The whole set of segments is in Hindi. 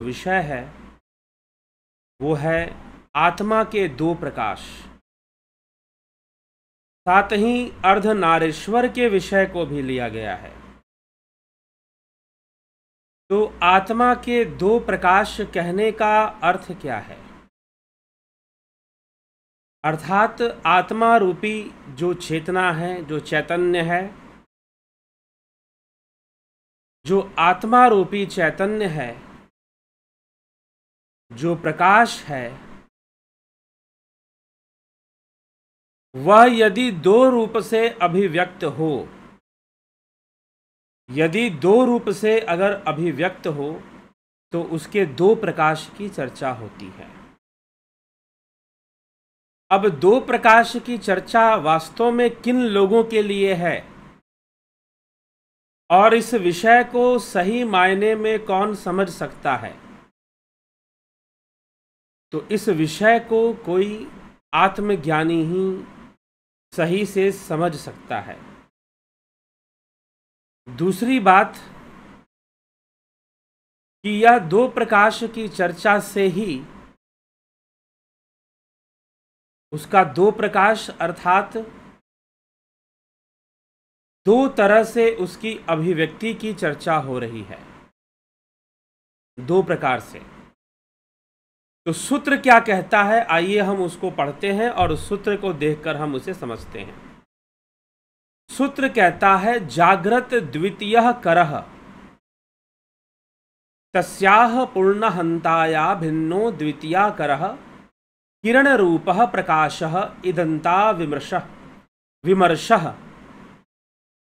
विषय है वो है आत्मा के दो प्रकाश। साथ ही अर्धनारीश्वर के विषय को भी लिया गया है। तो आत्मा के दो प्रकाश कहने का अर्थ क्या है? अर्थात आत्मा रूपी जो चेतना है, जो चैतन्य है, जो आत्मा रूपी चैतन्य है, जो प्रकाश है, वह यदि दो रूप से अभिव्यक्त हो, यदि दो रूप से अगर अभिव्यक्त हो तो उसके दो प्रकाश की चर्चा होती है। अब दो प्रकाश की चर्चा वास्तव में किन लोगों के लिए है और इस विषय को सही मायने में कौन समझ सकता है? तो इस विषय को कोई आत्मज्ञानी ही सही से समझ सकता है। दूसरी बात कि यह दो प्रकाश की चर्चा से ही उसका दो प्रकाश अर्थात दो तरह से उसकी अभिव्यक्ति की चर्चा हो रही है, दो प्रकार से। तो सूत्र क्या कहता है, आइए हम उसको पढ़ते हैं और उस सूत्र को देखकर हम उसे समझते हैं। सूत्र कहता है जागृत द्वितीयः करः तस्याः पूर्णहन्ताया भिन्नो द्वितीया करः किरण रूपः प्रकाशः इदन्ता विमर्शः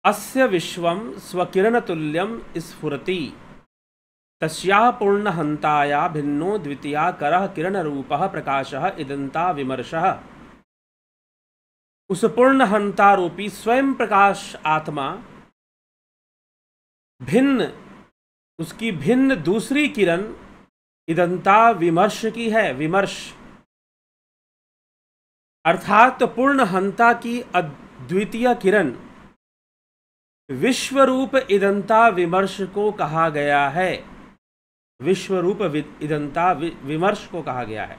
अस्य विश्वं स्वकिरणतुल्यं स्फुरति तस्याः पूर्णहन्ताया भिन्नो द्वितीया करः किरण रूपः प्रकाशः इदन्ता विमर्शः। उस पूर्णहंता रूपी स्वयं प्रकाश आत्मा भिन्न, उसकी भिन्न दूसरी किरण इदंता विमर्श की है। विमर्श अर्थात पूर्णहंता की अद्वितीय किरण विश्वरूप इदंता विमर्श को कहा गया है। विश्वरूप इदंता विमर्श को कहा गया है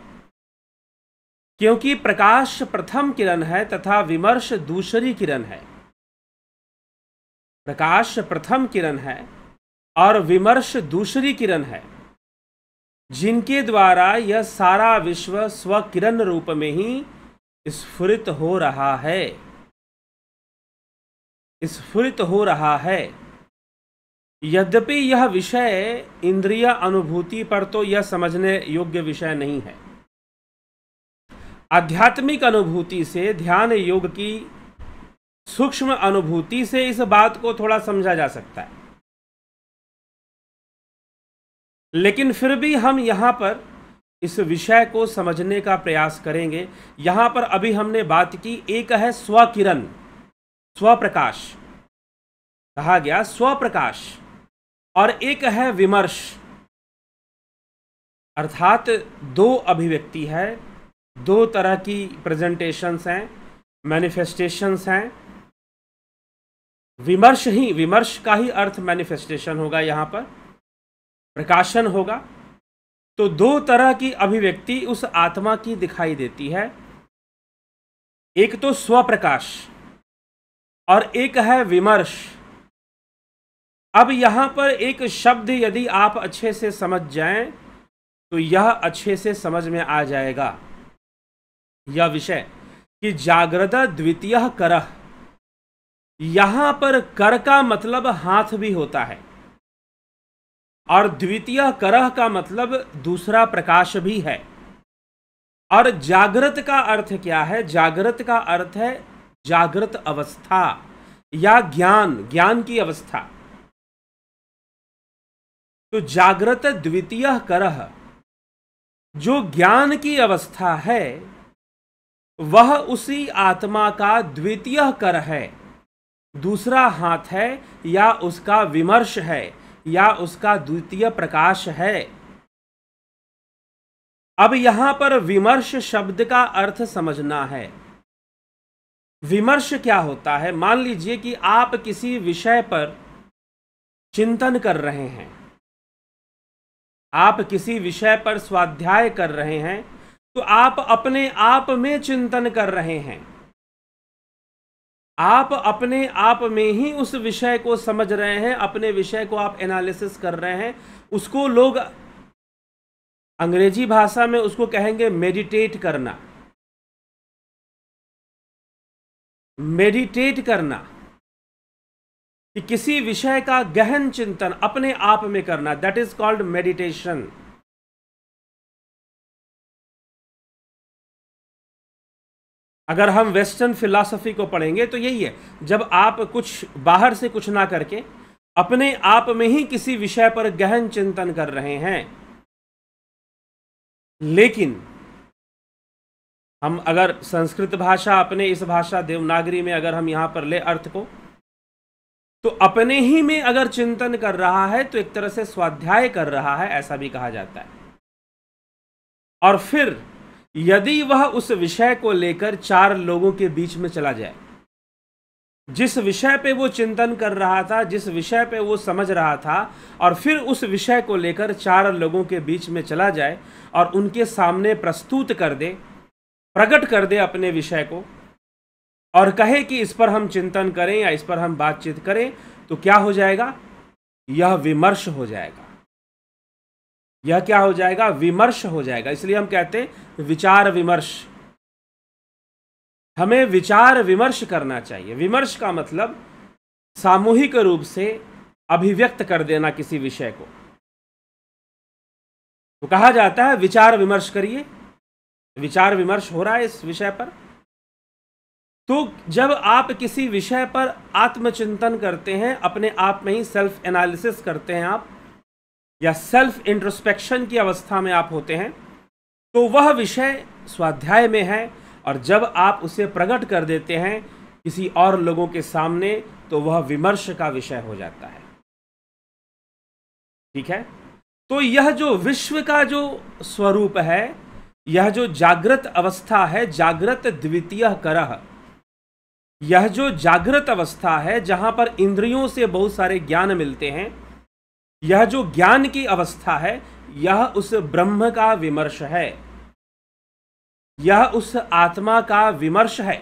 क्योंकि प्रकाश प्रथम किरण है तथा विमर्श दूसरी किरण है। प्रकाश प्रथम किरण है और विमर्श दूसरी किरण है, जिनके द्वारा यह सारा विश्व स्वकिरण रूप में ही स्फुरित हो रहा है, स्फुरित हो रहा है। यद्यपि यह विषय इंद्रिय अनुभूति पर तो यह समझने योग्य विषय नहीं है। आध्यात्मिक अनुभूति से, ध्यान योग की सूक्ष्म अनुभूति से इस बात को थोड़ा समझा जा सकता है, लेकिन फिर भी हम यहां पर इस विषय को समझने का प्रयास करेंगे। यहां पर अभी हमने बात की, एक है स्वकिरण, स्वप्रकाश कहा गया, स्वप्रकाश, और एक है विमर्श अर्थात दो अभिव्यक्ति है, दो तरह की प्रेजेंटेशंस हैं, मैनिफेस्टेशंस हैं। विमर्श का ही अर्थ मैनिफेस्टेशन होगा, यहां पर प्रकाशन होगा। तो दो तरह की अभिव्यक्ति उस आत्मा की दिखाई देती है, एक तो स्वप्रकाश और एक है विमर्श। अब यहां पर एक शब्द यदि आप अच्छे से समझ जाएं तो यह अच्छे से समझ में आ जाएगा, यह विषय कि जागृत द्वितीयः करः। यहां पर कर का मतलब हाथ भी होता है और द्वितीय करः का मतलब दूसरा प्रकाश भी है। और जागृत का अर्थ क्या है? जागृत का अर्थ है जागृत अवस्था या ज्ञान की अवस्था। तो जागृत द्वितीयः करः, जो ज्ञान की अवस्था है वह उसी आत्मा का द्वितीय कर है, दूसरा हाथ है, या उसका विमर्श है, या उसका द्वितीय प्रकाश है। अब यहां पर विमर्श शब्द का अर्थ समझना है। विमर्श क्या होता है? मान लीजिए कि आप किसी विषय पर चिंतन कर रहे हैं आप किसी विषय पर स्वाध्याय कर रहे हैं तो आप अपने आप में चिंतन कर रहे हैं, आप अपने आप में ही उस विषय को समझ रहे हैं, अपने विषय को आप एनालिसिस कर रहे हैं। उसको लोग अंग्रेजी भाषा में उसको कहेंगे मेडिटेट करना। मेडिटेट करना कि किसी विषय का गहन चिंतन अपने आप में करना, दैट इज कॉल्ड मेडिटेशन। अगर हम वेस्टर्न फिलॉसफी को पढ़ेंगे तो यही है, जब आप कुछ बाहर से कुछ ना करके अपने आप में ही किसी विषय पर गहन चिंतन कर रहे हैं। लेकिन हम अगर संस्कृत भाषा, अपने इस भाषा देवनागरी में अगर हम यहां पर ले अर्थ को, तो अपने ही में अगर चिंतन कर रहा है तो एक तरह से स्वाध्याय कर रहा है, ऐसा भी कहा जाता है। और फिर यदि वह उस विषय को लेकर 4 लोगों के बीच में चला जाए, जिस विषय पे वो चिंतन कर रहा था, जिस विषय पे वो समझ रहा था, और फिर उस विषय को लेकर 4 लोगों के बीच में चला जाए और उनके सामने प्रस्तुत कर दे, प्रकट कर दे अपने विषय को, और कहे कि इस पर हम चिंतन करें या इस पर हम बातचीत करें, तो क्या हो जाएगा? यह विमर्श हो जाएगा। यह क्या हो जाएगा? विमर्श हो जाएगा। इसलिए हम कहते हैं विचार विमर्श। हमें विचार विमर्श करना चाहिए। विमर्श का मतलब सामूहिक रूप से अभिव्यक्त कर देना किसी विषय को, तो कहा जाता है विचार विमर्श करिए। विचार विमर्श हो रहा है इस विषय पर। तो जब आप किसी विषय पर आत्मचिंतन करते हैं, अपने आप में ही सेल्फ एनालिसिस करते हैं आप, या सेल्फ इंट्रोस्पेक्शन की अवस्था में आप होते हैं, तो वह विषय स्वाध्याय में है। और जब आप उसे प्रकट कर देते हैं किसी और लोगों के सामने, तो वह विमर्श का विषय हो जाता है। ठीक है? तो यह जो विश्व का जो स्वरूप है, यह जो जागृत अवस्था है, जागृत द्वितीय करह, यह जो जागृत अवस्था है जहां पर इंद्रियों से बहुत सारे ज्ञान मिलते हैं, यह जो ज्ञान की अवस्था है, यह उस ब्रह्म का विमर्श है, यह उस आत्मा का विमर्श है।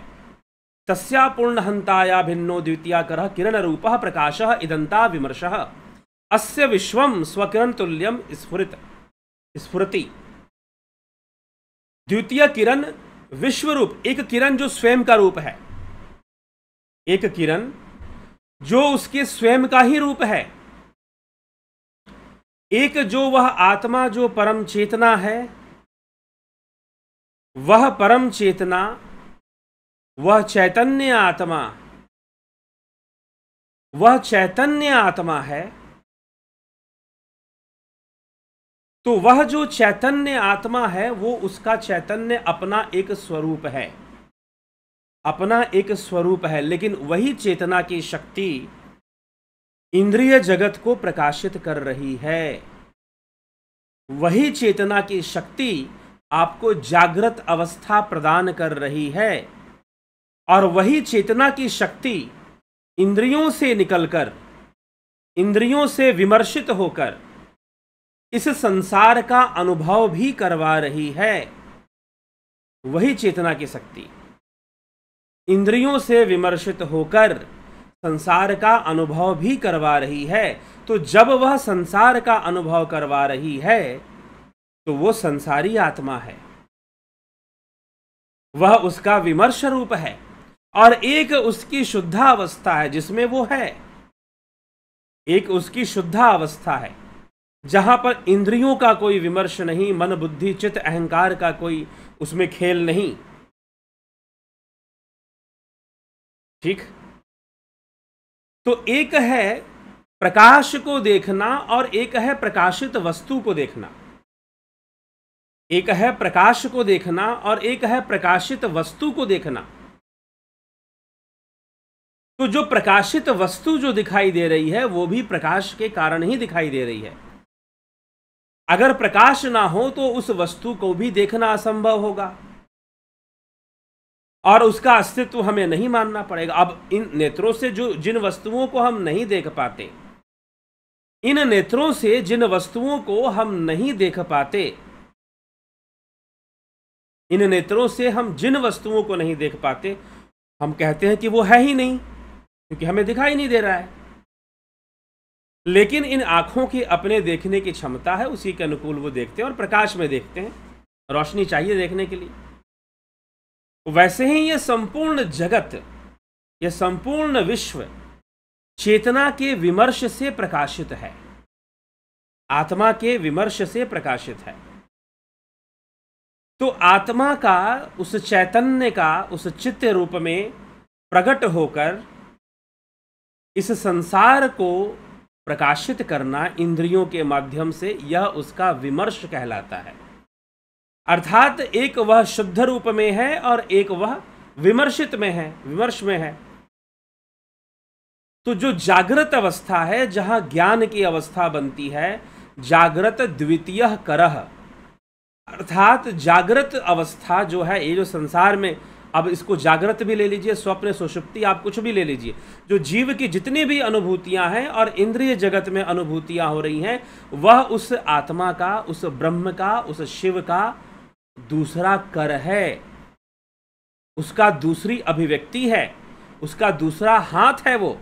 तस्या पूर्णहंताया भिन्नो द्वितीया करः किरण रूपः प्रकाशः इदंता विमर्शः अस्य विश्वम स्वकिरण तुल्यम स्फुरति। द्वितीय किरण विश्व रूप, एक किरण जो स्वयं का रूप है, एक किरण जो उसके स्वयं का ही रूप है, एक जो वह आत्मा जो परम चेतना है, वह परम चेतना, वह चैतन्य आत्मा, वह चैतन्य आत्मा है। तो वह जो चैतन्य आत्मा है, वो उसका चैतन्य अपना एक स्वरूप है, अपना एक स्वरूप है। लेकिन वही चेतना की शक्ति इंद्रिय जगत को प्रकाशित कर रही है। वही चेतना की शक्ति आपको जागृत अवस्था प्रदान कर रही है, और वही चेतना की शक्ति इंद्रियों से निकलकर, इंद्रियों से विमर्शित होकर इस संसार का अनुभव भी करवा रही है। वही चेतना की शक्ति इंद्रियों से विमर्शित होकर संसार का अनुभव भी करवा रही है। तो जब वह संसार का अनुभव करवा रही है, तो वो संसारी आत्मा है, वह उसका विमर्श रूप है। और एक उसकी शुद्धावस्था है जिसमें वो है, एक उसकी शुद्धावस्था है जहां पर इंद्रियों का कोई विमर्श नहीं, मन बुद्धि चित्त अहंकार का कोई उसमें खेल नहीं। ठीक? तो एक है प्रकाश को देखना और एक है प्रकाशित वस्तु को देखना। एक है प्रकाश को देखना और एक है प्रकाशित वस्तु को देखना। तो जो प्रकाशित वस्तु जो दिखाई दे रही है, वो भी प्रकाश के कारण ही दिखाई दे रही है। अगर प्रकाश ना हो तो उस वस्तु को भी देखना असंभव होगा और उसका अस्तित्व हमें नहीं मानना पड़ेगा। अब इन नेत्रों से जो जिन वस्तुओं को हम नहीं देख पाते, इन नेत्रों से जिन वस्तुओं को हम नहीं देख पाते, इन नेत्रों से हम जिन वस्तुओं को नहीं देख पाते, हम कहते हैं कि वो है ही नहीं, क्योंकि हमें दिखाई नहीं दे रहा है। लेकिन इन आंखों की अपने देखने की क्षमता है, उसी के अनुकूल वो देखते हैं और प्रकाश में देखते हैं, रोशनी चाहिए देखने के लिए। वैसे ही ये संपूर्ण जगत, ये संपूर्ण विश्व चेतना के विमर्श से प्रकाशित है, आत्मा के विमर्श से प्रकाशित है। तो आत्मा का, उस चैतन्य का, उस चित्त रूप में प्रकट होकर इस संसार को प्रकाशित करना इंद्रियों के माध्यम से, यह उसका विमर्श कहलाता है। अर्थात एक वह शुद्ध रूप में है और एक वह विमर्शित में है, विमर्श में है। तो जो जागृत अवस्था है, जहां ज्ञान की अवस्था बनती है, जागृत द्वितीय करह, अर्थात जागृत अवस्था जो है, ये जो संसार में, अब इसको जागृत भी ले लीजिए, स्वप्न, सुषुप्ति, आप कुछ भी ले लीजिए, जो जीव की जितनी भी अनुभूतियां हैं और इंद्रिय जगत में अनुभूतियां हो रही हैं, वह उस आत्मा का, उस ब्रह्म का, उस शिव का दूसरा कर है, उसका दूसरी अभिव्यक्ति है, उसका दूसरा हाथ है वो।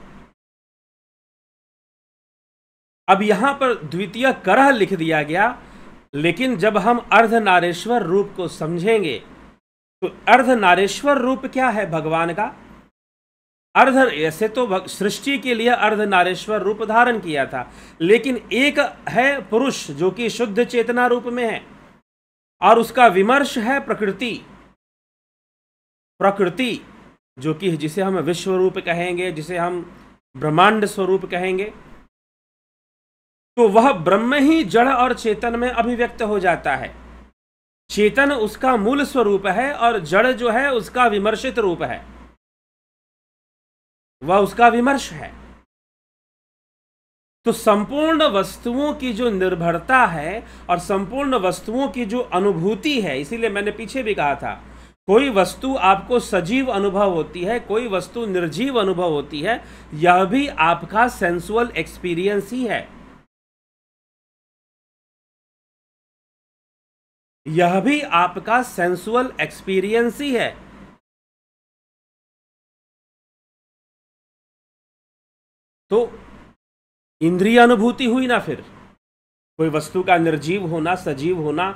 अब यहां पर द्वितीय करह लिख दिया गया, लेकिन जब हम अर्धनारेश्वर रूप को समझेंगे तो अर्धनारेश्वर रूप क्या है भगवान का? ऐसे तो सृष्टि के लिए अर्धनारेश्वर रूप धारण किया था, लेकिन एक है पुरुष जो कि शुद्ध चेतना रूप में है, और उसका विमर्श है प्रकृति। प्रकृति जो कि जिसे हम विश्व रूप कहेंगे, जिसे हम ब्रह्मांड स्वरूप कहेंगे, तो वह ब्रह्म ही जड़ और चेतन में अभिव्यक्त हो जाता है। चेतन उसका मूल स्वरूप है और जड़ जो है उसका विमर्शित रूप है, वह उसका विमर्श है। तो संपूर्ण वस्तुओं की जो निर्भरता है और संपूर्ण वस्तुओं की जो अनुभूति है, इसीलिए मैंने पीछे भी कहा था, कोई वस्तु आपको सजीव अनुभव होती है, कोई वस्तु निर्जीव अनुभव होती है, यह भी आपका सेंसुअल एक्सपीरियंस ही है, यह भी आपका सेंसुअल एक्सपीरियंस ही है। तो इंद्रिय अनुभूति हुई ना, फिर कोई वस्तु का निर्जीव होना, सजीव होना,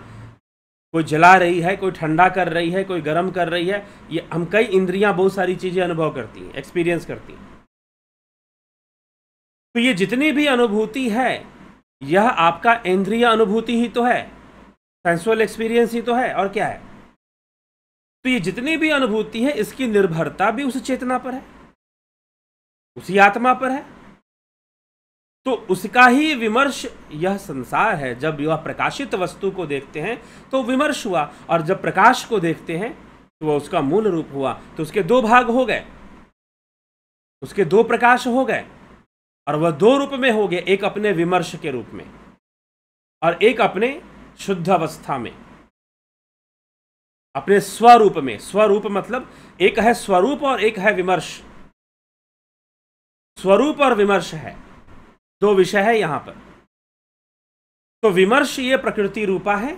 कोई जला रही है, कोई ठंडा कर रही है, कोई गर्म कर रही है, ये हम कई इंद्रियां बहुत सारी चीजें अनुभव करती हैं, एक्सपीरियंस करती हैं। तो ये जितनी भी अनुभूति है, यह आपका इंद्रिय अनुभूति ही तो है, सेंसुअल एक्सपीरियंस ही तो है, और क्या है? तो ये जितनी भी अनुभूति है, इसकी निर्भरता भी उस चेतना पर है, उसी आत्मा पर है। तो उसका ही विमर्श यह संसार है। जब यह प्रकाशित वस्तु को देखते हैं तो विमर्श हुआ, और जब प्रकाश को देखते हैं तो वह उसका मूल रूप हुआ। तो उसके दो भाग हो गए, उसके दो प्रकाश हो गए, और वह दो रूप में हो गए, एक अपने विमर्श के रूप में और एक अपने शुद्ध अवस्था में, अपने स्वरूप में। स्वरूप मतलब एक है स्वरूप और एक है विमर्श। स्वरूप और विमर्श है, दो विषय है यहां पर। तो विमर्श ये प्रकृति रूपा है,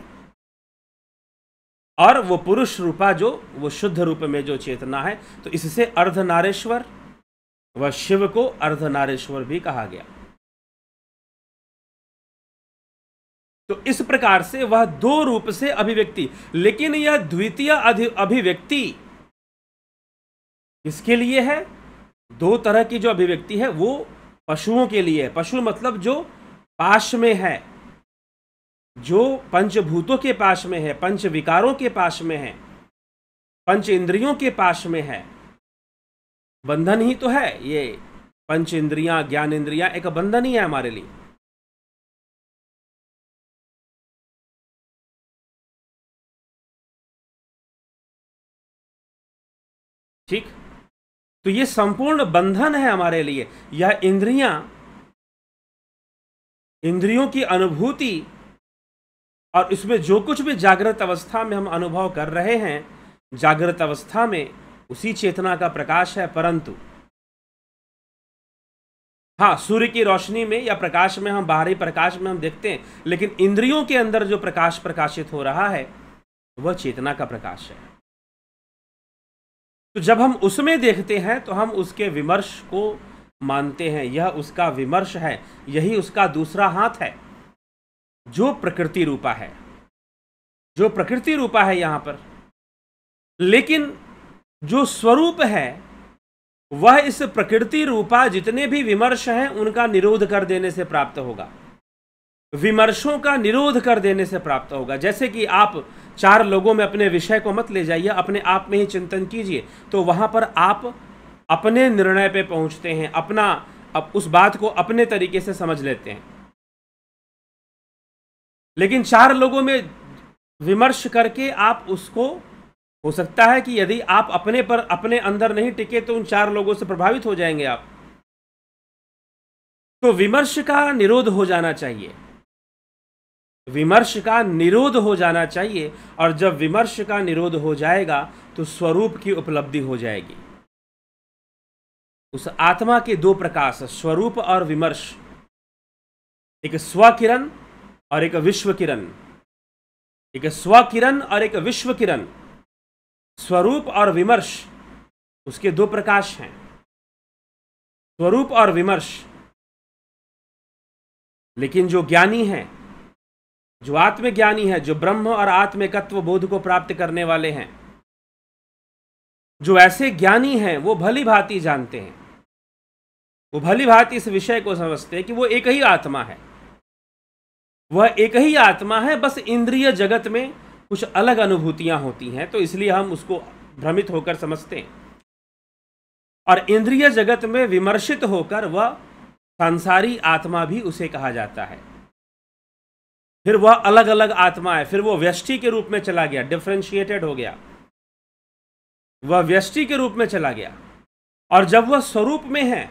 और वो पुरुष रूपा जो वो शुद्ध रूप में जो चेतना है। तो इससे अर्धनारेश्वर व शिव को अर्धनारेश्वर भी कहा गया। तो इस प्रकार से वह दो रूप से अभिव्यक्ति, लेकिन यह द्वितीय अभिव्यक्ति किसके लिए है? दो तरह की जो अभिव्यक्ति है वो पशुओं के लिए है। पशु मतलब जो पाश में है, जो पंचभूतों के पाश में है, पंच विकारों के पाश में है, पंच इंद्रियों के पाश में है। बंधन ही तो है ये पंच इंद्रियां, ज्ञान इंद्रियां एक बंधन ही है हमारे लिए। ठीक, तो ये संपूर्ण बंधन है हमारे लिए। यह इंद्रियां, इंद्रियों की अनुभूति, और इसमें जो कुछ भी जागृत अवस्था में हम अनुभव कर रहे हैं, जागृत अवस्था में उसी चेतना का प्रकाश है। परंतु हाँ, सूर्य की रोशनी में या प्रकाश में, हम बाहरी प्रकाश में हम देखते हैं, लेकिन इंद्रियों के अंदर जो प्रकाश प्रकाशित हो रहा है वह चेतना का प्रकाश है। तो जब हम उसमें देखते हैं तो हम उसके विमर्श को मानते हैं, यह उसका विमर्श है, यही उसका दूसरा हाथ है जो प्रकृति रूपा है, जो प्रकृति रूपा है यहां पर। लेकिन जो स्वरूप है वह इस प्रकृति रूपा जितने भी विमर्श हैं उनका निरोध कर देने से प्राप्त होगा, विमर्शों का निरोध कर देने से प्राप्त होगा। जैसे कि आप 4 लोगों में अपने विषय को मत ले जाइए, अपने आप में ही चिंतन कीजिए, तो वहां पर आप अपने निर्णय पे पहुंचते हैं, अब उस बात को अपने तरीके से समझ लेते हैं। लेकिन 4 लोगों में विमर्श करके आप उसको, हो सकता है कि यदि आप अपने अंदर नहीं टिके तो उन 4 लोगों से प्रभावित हो जाएंगे आप। तो विमर्श का निरोध हो जाना चाहिए, विमर्श का निरोध हो जाना चाहिए। और जब विमर्श का निरोध हो जाएगा तो स्वरूप की उपलब्धि हो जाएगी। उस आत्मा के 2 प्रकाश, स्वरूप और विमर्श, एक स्वकिरण और एक विश्व किरण, एक स्वकिरण और एक विश्व किरण। स्वरूप और विमर्श उसके 2 प्रकाश हैं, स्वरूप और विमर्श। लेकिन जो ज्ञानी है, जो आत्मज्ञानी है, जो ब्रह्म और आत्मिकत्व बोध को प्राप्त करने वाले हैं, जो ऐसे ज्ञानी हैं, वो भली भांति जानते हैं, वो भली भांति इस विषय को समझते हैं कि वो एक ही आत्मा है, वह एक ही आत्मा है। बस इंद्रिय जगत में कुछ अलग अनुभूतियां होती हैं, तो इसलिए हम उसको भ्रमित होकर समझते हैं। और इंद्रिय जगत में विमर्शित होकर वह सांसारी आत्मा भी उसे कहा जाता है। फिर वह अलग अलग आत्मा है, फिर वो व्यष्टि के रूप में चला गया, डिफरेंशिएटेड हो गया, वह व्यष्टि के रूप में चला गया। और जब वह स्वरूप में है,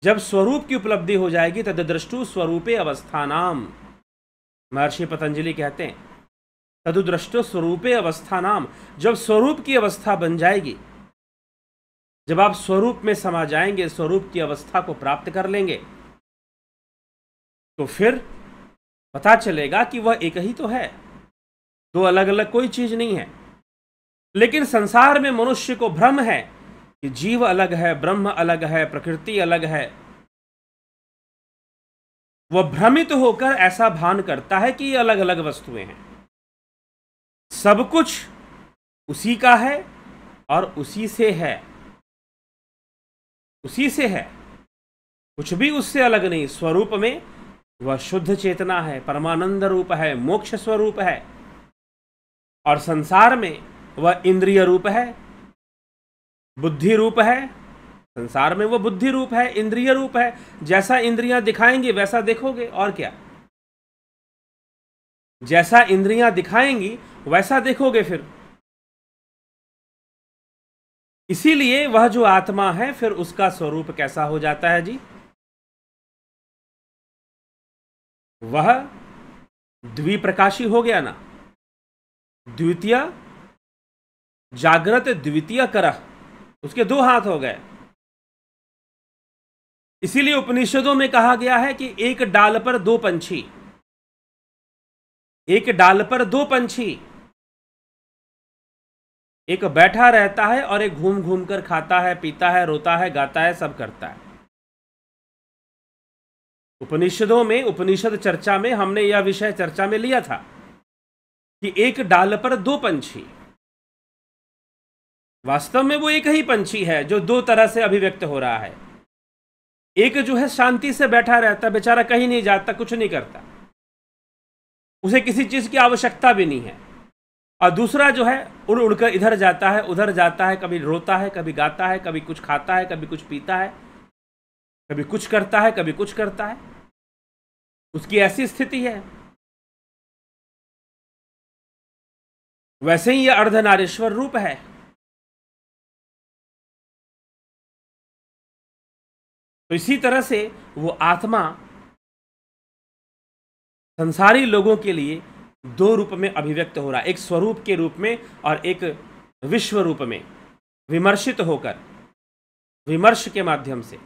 जब स्वरूप की उपलब्धि हो जाएगी, तददृष्टु स्वरूपे अवस्थानाम, महर्षि पतंजलि कहते हैं, तदुदृष्टो स्वरूपे अवस्थानाम। जब स्वरूप की अवस्था बन जाएगी, जब आप स्वरूप में समा जाएंगे, स्वरूप की अवस्था को प्राप्त कर लेंगे, तो फिर पता चलेगा कि वह एक ही तो है, 2 अलग अलग कोई चीज नहीं है। लेकिन संसार में मनुष्य को भ्रम है कि जीव अलग है, ब्रह्म अलग है, प्रकृति अलग है। वह भ्रमित होकर ऐसा भान करता है कि ये अलग अलग वस्तुएं हैं। सब कुछ उसी का है और उसी से है, उसी से है, कुछ भी उससे अलग नहीं। स्वरूप में वह शुद्ध चेतना है, परमानंद रूप है, मोक्ष स्वरूप है। और संसार में वह इंद्रिय रूप है, बुद्धि रूप है। संसार में वह बुद्धि रूप है, इंद्रिय रूप है। जैसा इंद्रियां दिखाएंगी वैसा देखोगे, और क्या। जैसा इंद्रियां दिखाएंगी वैसा देखोगे फिर। इसीलिए वह जो आत्मा है, फिर उसका स्वरूप कैसा हो जाता है जी? वह द्विप्रकाशी हो गया ना, द्वितीय जागृत, द्वितीय करह, उसके 2 हाथ हो गए। इसीलिए उपनिषदों में कहा गया है कि एक डाल पर 2 पंछी, एक डाल पर 2 पंछी, एक बैठा रहता है और एक घूम घूम कर खाता है, पीता है, रोता है, गाता है, सब करता है। उपनिषदों में, उपनिषद चर्चा में हमने यह विषय चर्चा में लिया था कि एक डाल पर 2 पंछी। वास्तव में वो एक ही पंछी है जो 2 तरह से अभिव्यक्त हो रहा है। एक जो है शांति से बैठा रहता है, बेचारा कहीं नहीं जाता, कुछ नहीं करता, उसे किसी चीज की आवश्यकता भी नहीं है। और दूसरा जो है उड़ उड़कर इधर जाता है, उधर जाता है, कभी रोता है, कभी गाता है, कभी कुछ खाता है, कभी कुछ पीता है, कभी कुछ करता है, कभी कुछ करता है। उसकी ऐसी स्थिति है। वैसे ही यह अर्धनारीश्वर रूप है। तो इसी तरह से वो आत्मा संसारी लोगों के लिए 2 रूप में अभिव्यक्त हो रहा है, एक स्वरूप के रूप में और एक विश्व रूप में, विमर्शित होकर, विमर्श के माध्यम से।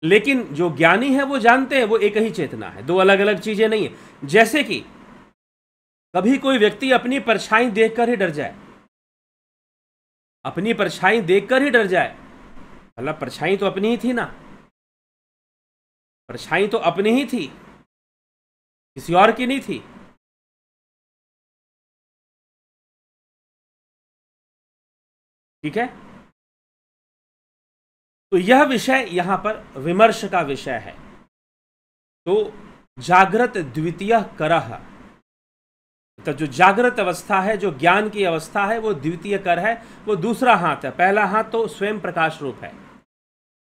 लेकिन जो ज्ञानी है वो जानते हैं वो एक ही चेतना है, दो अलग अलग चीजें नहीं है। जैसे कि कभी कोई व्यक्ति अपनी परछाई देखकर ही डर जाए, अपनी परछाई देखकर ही डर जाए, मतलब परछाई तो अपनी ही थी ना, परछाई तो अपनी ही थी, किसी और की नहीं थी। ठीक है, तो यह विषय यहां पर विमर्श का विषय है। तो जागृत द्वितीय करह, तो जो जागृत अवस्था है, जो ज्ञान की अवस्था है, वो द्वितीय कर है, वो दूसरा हाथ है। पहला हाथ तो स्वयं प्रकाश रूप है,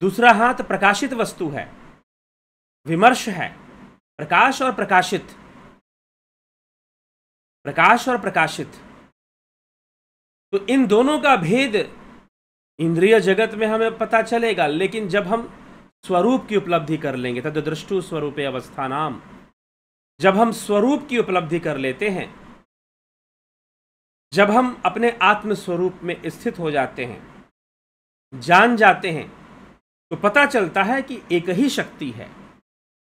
दूसरा हाथ प्रकाशित वस्तु है, विमर्श है। प्रकाश और प्रकाशित, प्रकाश और प्रकाशित, तो इन दोनों का भेद इंद्रिय जगत में हमें पता चलेगा, लेकिन जब हम स्वरूप की उपलब्धि कर लेंगे, तद दृष्टु स्वरूपे अवस्थानाम, जब हम स्वरूप की उपलब्धि कर लेते हैं, जब हम अपने आत्म स्वरूप में स्थित हो जाते हैं, जान जाते हैं, तो पता चलता है कि एक ही शक्ति है,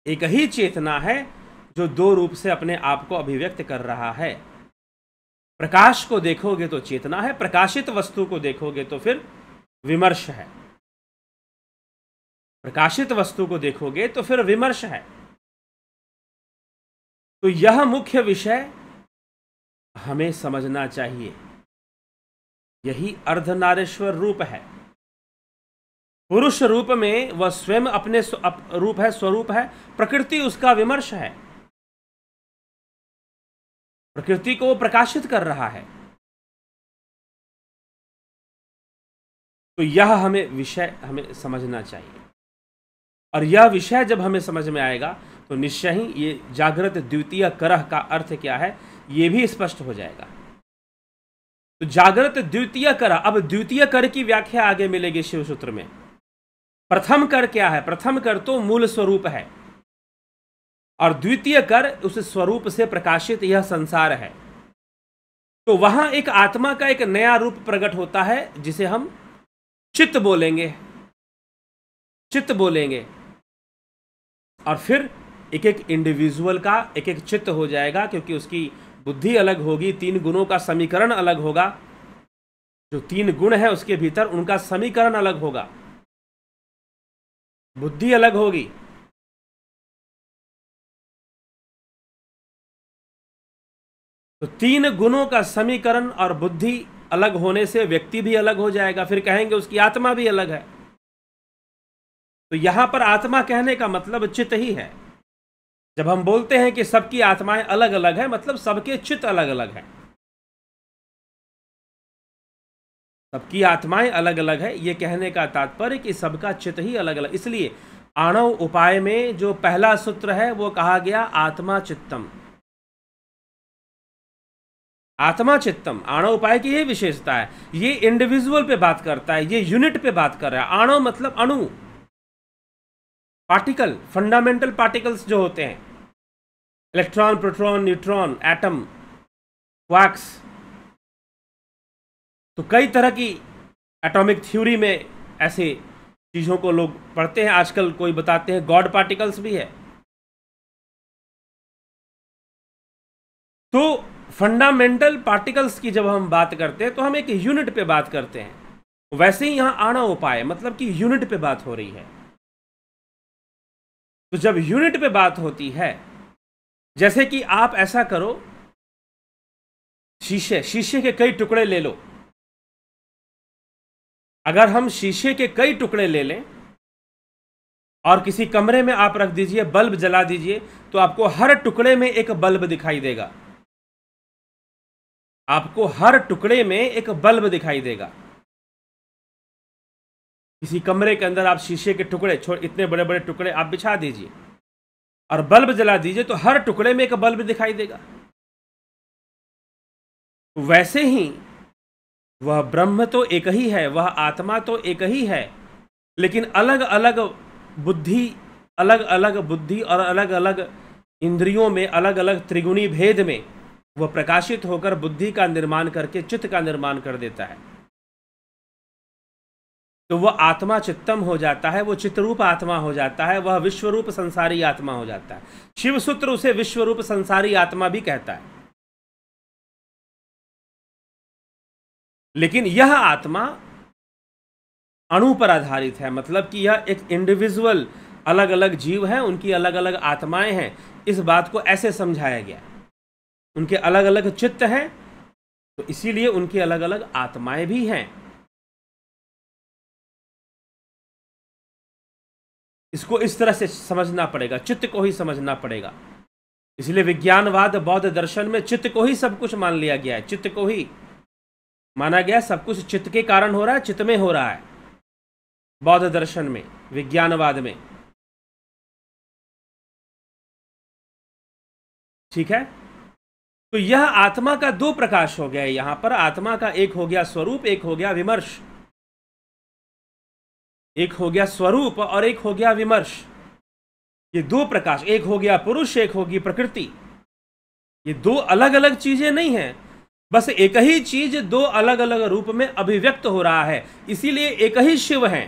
एक ही चेतना है जो दो रूप से अपने आप को अभिव्यक्त कर रहा है। प्रकाश को देखोगे तो चेतना है, प्रकाशित वस्तु को देखोगे तो फिर विमर्श है, प्रकाशित वस्तु को देखोगे तो फिर विमर्श है। तो यह मुख्य विषय हमें समझना चाहिए, यही अर्धनारीश्वर रूप है। पुरुष रूप में वह स्वयं अपने रूप है, स्वरूप है, प्रकृति उसका विमर्श है, प्रकृति को प्रकाशित कर रहा है। तो यह हमें विषय हमें समझना चाहिए, और यह विषय जब हमें समझ में आएगा तो निश्चय ही ये जागृत द्वितीय करह का अर्थ क्या है ये भी स्पष्ट हो जाएगा। तो जागृत द्वितीय कर, अब द्वितीय कर की व्याख्या आगे मिलेगी शिव सूत्र में। प्रथम कर क्या है? प्रथम कर तो मूल स्वरूप है, और द्वितीय कर उस स्वरूप से प्रकाशित यह संसार है। तो वहां एक आत्मा का एक नया रूप प्रकट होता है जिसे हम चित्त बोलेंगे, चित्त बोलेंगे, और फिर एक एक इंडिविजुअल का एक एक चित्त हो जाएगा, क्योंकि उसकी बुद्धि अलग होगी, तीन गुणों का समीकरण अलग होगा, जो तीन गुण है उसके भीतर उनका समीकरण अलग होगा, बुद्धि अलग होगी। तो तीन गुणों का समीकरण और बुद्धि अलग होने से व्यक्ति भी अलग हो जाएगा, फिर कहेंगे उसकी आत्मा भी अलग है। तो यहां पर आत्मा कहने का मतलब चित्त ही है। जब हम बोलते हैं कि सबकी आत्माएं अलग अलग है, मतलब सबके चित्त अलग अलग है, सबकी आत्माएं अलग अलग है, ये कहने का तात्पर्य कि सबका चित्त ही अलग अलग। इसलिए आणव उपाय में जो पहला सूत्र है वो कहा गया आत्मा चित्तम, आत्मा चित्तम। आणव उपाय की ये विशेषता है, ये इंडिविजुअल पे बात करता है, ये यूनिट पे बात कर रहा है। आणव मतलब अणु, पार्टिकल, फंडामेंटल पार्टिकल्स जो होते हैं, electron, proton, neutron, atom, quarks. तो कई तरह की एटॉमिक थ्योरी में ऐसे चीजों को लोग पढ़ते हैं, आजकल कोई बताते हैं गॉड पार्टिकल्स भी है। तो फंडामेंटल पार्टिकल्स की जब हम बात करते हैं तो हम एक यूनिट पे बात करते हैं, वैसे ही यहां आणव उपाय मतलब कि यूनिट पे बात हो रही है। तो जब यूनिट पे बात होती है, जैसे कि आप ऐसा करो, शीशे के कई टुकड़े ले लो। अगर हम शीशे के कई टुकड़े ले लें और किसी कमरे में आप रख दीजिए, बल्ब जला दीजिए, तो आपको हर टुकड़े में एक बल्ब दिखाई देगा, आपको हर टुकड़े में एक बल्ब दिखाई देगा। किसी कमरे के अंदर आप शीशे के टुकड़े, इतने बड़े बड़े टुकड़े आप बिछा दीजिए और बल्ब जला दीजिए, तो हर टुकड़े में एक बल्ब दिखाई देगा। वैसे ही वह ब्रह्म तो एक ही है, वह आत्मा तो एक ही है, लेकिन अलग अलग बुद्धि, अलग अलग बुद्धि और अलग अलग इंद्रियों में, अलग अलग त्रिगुणी भेद में वह प्रकाशित होकर बुद्धि का निर्माण करके चित्त का निर्माण कर देता है। तो वह आत्मा चित्तम हो जाता है, वो चित्तरूप आत्मा हो जाता है, वह विश्वरूप संसारी आत्मा हो जाता है। शिव सूत्र उसे विश्वरूप संसारी आत्मा भी कहता है। लेकिन यह आत्मा अणु पर आधारित है, मतलब कि यह एक इंडिविजुअल, अलग अलग जीव हैं, उनकी अलग अलग आत्माएं हैं। इस बात को ऐसे समझाया गया, उनके अलग अलग चित्त हैं, तो इसीलिए उनकी अलग अलग आत्माएं भी हैं। इसको इस तरह से समझना पड़ेगा, चित्त को ही समझना पड़ेगा। इसलिए विज्ञानवाद बौद्ध दर्शन में चित्त को ही सब कुछ मान लिया गया है, चित्त को ही माना गया। सब कुछ चित्त के कारण हो रहा है, चित्त में हो रहा है, बौद्ध दर्शन में, विज्ञानवाद में। ठीक है, तो यह आत्मा का दो प्रकाश हो गया है यहां पर। आत्मा का एक हो गया स्वरूप, एक हो गया विमर्श। एक हो गया स्वरूप और एक हो गया विमर्श। ये दो प्रकाश, एक हो गया पुरुष, एक होगी प्रकृति। ये दो अलग अलग चीजें नहीं हैं, बस एक ही चीज दो अलग अलग रूप में अभिव्यक्त हो रहा है। इसीलिए एक ही शिव है,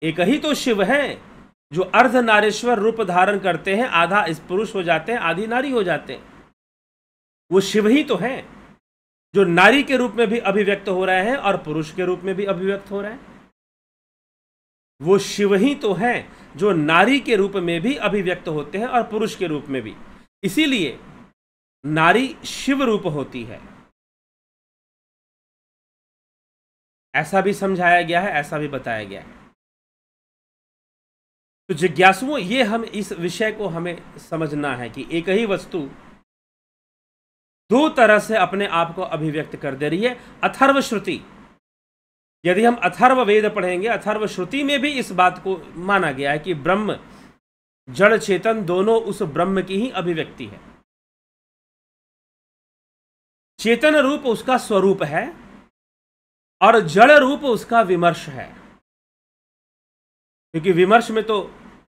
एक ही तो शिव है जो अर्ध नारेश्वर रूप धारण करते हैं, आधा इस पुरुष हो जाते हैं, आधी नारी हो जाते हैं। वो शिव ही तो है जो नारी के रूप में भी अभिव्यक्त हो रहे हैं और पुरुष के रूप में भी अभिव्यक्त हो रहे हैं। वो शिव ही तो है जो नारी के रूप में भी अभिव्यक्त होते हैं और पुरुष के रूप में भी। इसीलिए नारी शिव रूप होती है, ऐसा भी समझाया गया है, ऐसा भी बताया गया है। तो जिज्ञासुओं, ये हम इस विषय को हमें समझना है कि एक ही वस्तु दो तरह से अपने आप को अभिव्यक्त कर दे रही है। अथर्व श्रुति, यदि हम अथर्व वेद पढ़ेंगे, अथर्व श्रुति में भी इस बात को माना गया है कि ब्रह्म जड़ चेतन दोनों उस ब्रह्म की ही अभिव्यक्ति है। चेतन रूप उसका स्वरूप है और जड़ रूप उसका विमर्श है, क्योंकि विमर्श में तो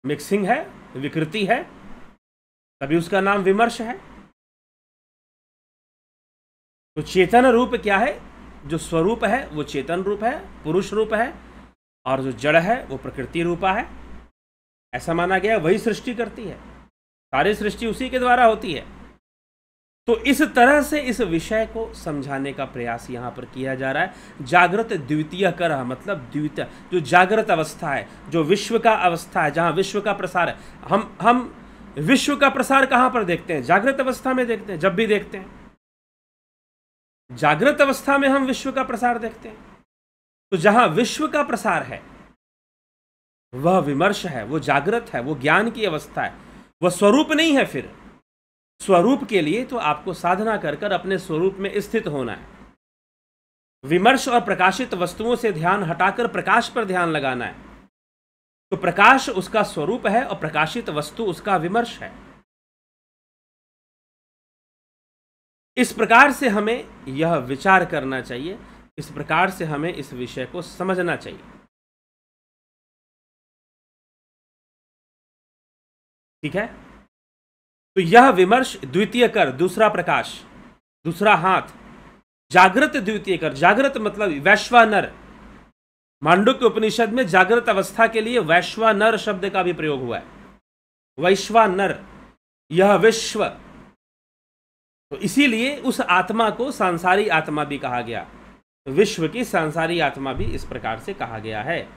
मिक्सिंग है, विकृति है, तभी उसका नाम विमर्श है। तो चेतन रूप क्या है? जो स्वरूप है वो चेतन रूप है, पुरुष रूप है, और जो जड़ है वो प्रकृति रूपा है। ऐसा माना गया, वही सृष्टि करती है, सारी सृष्टि उसी के द्वारा होती है। तो इस तरह से इस विषय को समझाने का प्रयास यहां पर किया जा रहा है। जागृत द्वितीय कर, मतलब द्वितीय जो जागृत अवस्था है, जो विश्व का अवस्था है, जहां विश्व का प्रसार है। हम विश्व का प्रसार कहां पर देखते हैं? जागृत अवस्था में देखते हैं। जब भी देखते हैं जागृत अवस्था में हम विश्व का प्रसार देखते हैं। तो जहां विश्व का प्रसार है वह विमर्श है, वो जागृत है, वो ज्ञान की अवस्था है, वह स्वरूप नहीं है। फिर स्वरूप के लिए तो आपको साधना कर कर अपने स्वरूप में स्थित होना है। विमर्श और प्रकाशित वस्तुओं से ध्यान हटाकर प्रकाश पर ध्यान लगाना है। तो प्रकाश उसका स्वरूप है और प्रकाशित वस्तु उसका विमर्श है। इस प्रकार से हमें यह विचार करना चाहिए, इस प्रकार से हमें इस विषय को समझना चाहिए। ठीक है, तो यह विमर्श द्वितीय कर, दूसरा प्रकाश, दूसरा हाथ, जागृत द्वितीय कर। जागृत मतलब वैश्वानर। मांडुक्य उपनिषद में जागृत अवस्था के लिए वैश्वानर शब्द का भी प्रयोग हुआ है। वैश्वानर, यह विश्व। तो इसीलिए उस आत्मा को सांसारी आत्मा भी कहा गया। विश्व की सांसारी आत्मा भी इस प्रकार से कहा गया है।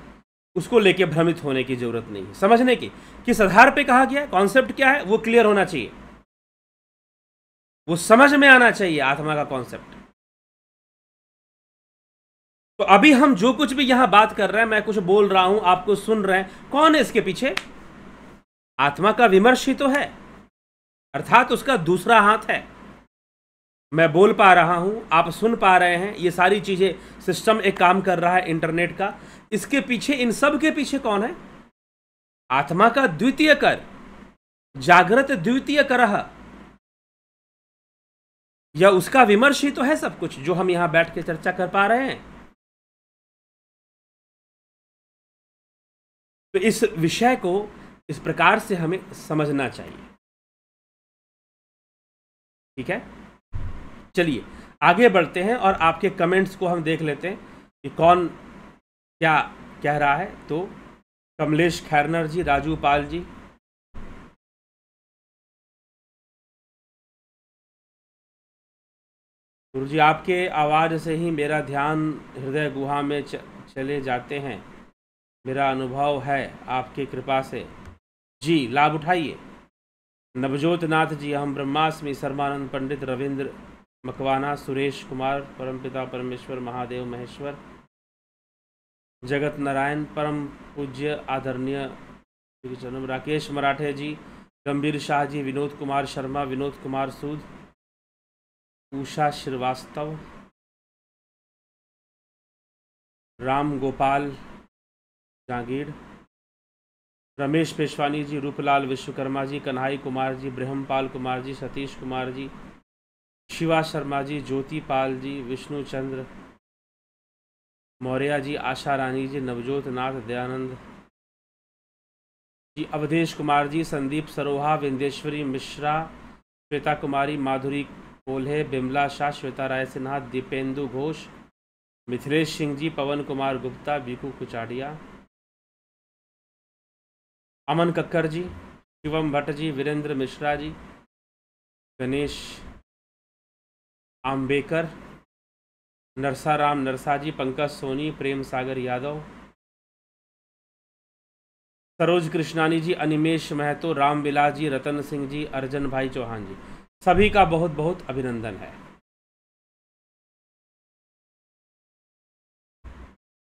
उसको लेके भ्रमित होने की जरूरत नहीं है। समझने की किस आधार पे कहा गया, कॉन्सेप्ट क्या है, वो क्लियर होना चाहिए, वो समझ में आना चाहिए आत्मा का कॉन्सेप्ट। तो अभी हम जो कुछ भी यहां बात कर रहे हैं, मैं कुछ बोल रहा हूं, आपको सुन रहे हैं, कौन है इसके पीछे? आत्मा का विमर्श ही तो है, अर्थात उसका दूसरा हाथ है। मैं बोल पा रहा हूं, आप सुन पा रहे हैं, ये सारी चीजें, सिस्टम एक काम कर रहा है इंटरनेट का। इसके पीछे, इन सब के पीछे कौन है? आत्मा का द्वितीय कर, जागृत द्वितीय करह, या उसका विमर्श ही तो है सब कुछ जो हम यहां बैठ के चर्चा कर पा रहे हैं। तो इस विषय को इस प्रकार से हमें समझना चाहिए। ठीक है, चलिए आगे बढ़ते हैं और आपके कमेंट्स को हम देख लेते हैं कि कौन क्या कह रहा है? तो कमलेश खैरनर जी, राजू पाल जी, गुरु जी आपके आवाज़ से ही मेरा ध्यान हृदय गुहा में चले जाते हैं, मेरा अनुभव है आपकी कृपा से। जी लाभ उठाइए। नवजोत नाथ जी, हम ब्रह्मास्मि, सर्मानंद पंडित, रविंद्र मकवाना, सुरेश कुमार, परमपिता परमेश्वर महादेव महेश्वर, जगत नारायण, परम पूज्य आदरणीय जन्म, राकेश मराठे जी, गंभीर शाह जी, विनोद कुमार शर्मा, विनोद कुमार सूद, उषा श्रीवास्तव, राम गोपाल जागीर, रमेश पेशवानी जी, रूपलाल विश्वकर्मा जी, कन्हाई कुमार जी, ब्रह्मपाल कुमार जी, सतीश कुमार जी, शिवा शर्मा जी, ज्योति पाल जी, विष्णु चंद्र मौर्य जी, आशा रानी जी, नवजोत नाथ, दयानंद जी, अवधेश कुमार जी, संदीप सरोहा, विंदेश्वरी मिश्रा, श्वेता कुमारी, माधुरी कोल्हे, बिमला शाह, श्वेता राय सिन्हा, दीपेंदु घोष, मिथिलेश सिंह जी, पवन कुमार गुप्ता, बीकू कुचाडिया, अमन कक्कर जी, शिवम भट्ट जी, वीरेंद्र मिश्रा जी, गणेश आम्बेकर, नरसाराम नरसा जी, पंकज सोनी, प्रेम सागर यादव, सरोज कृष्णानी जी, अनिमेश महतो, रामविलास जी, रतन सिंह जी, अर्जन भाई चौहान जी, सभी का बहुत बहुत अभिनंदन है।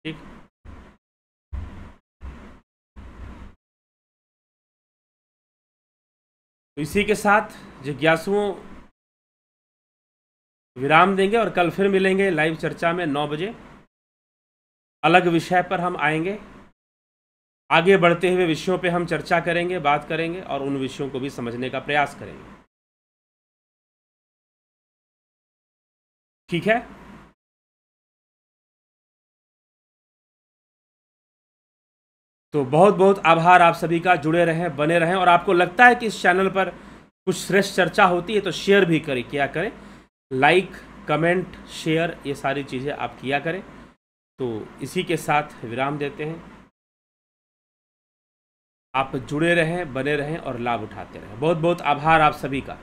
ठीक, तो इसी के साथ जिज्ञासुओं विराम देंगे और कल फिर मिलेंगे लाइव चर्चा में 9 बजे। अलग विषय पर हम आएंगे, आगे बढ़ते हुए विषयों पे हम चर्चा करेंगे, बात करेंगे और उन विषयों को भी समझने का प्रयास करेंगे। ठीक है, तो बहुत बहुत आभार आप सभी का। जुड़े रहें, बने रहें, और आपको लगता है कि इस चैनल पर कुछ श्रेष्ठ चर्चा होती है तो शेयर भी करें, क्या करें, लाइक कमेंट शेयर ये सारी चीज़ें आप किया करें। तो इसी के साथ विराम देते हैं। आप जुड़े रहें, बने रहें और लाभ उठाते रहें। बहुत बहुत आभार आप सभी का।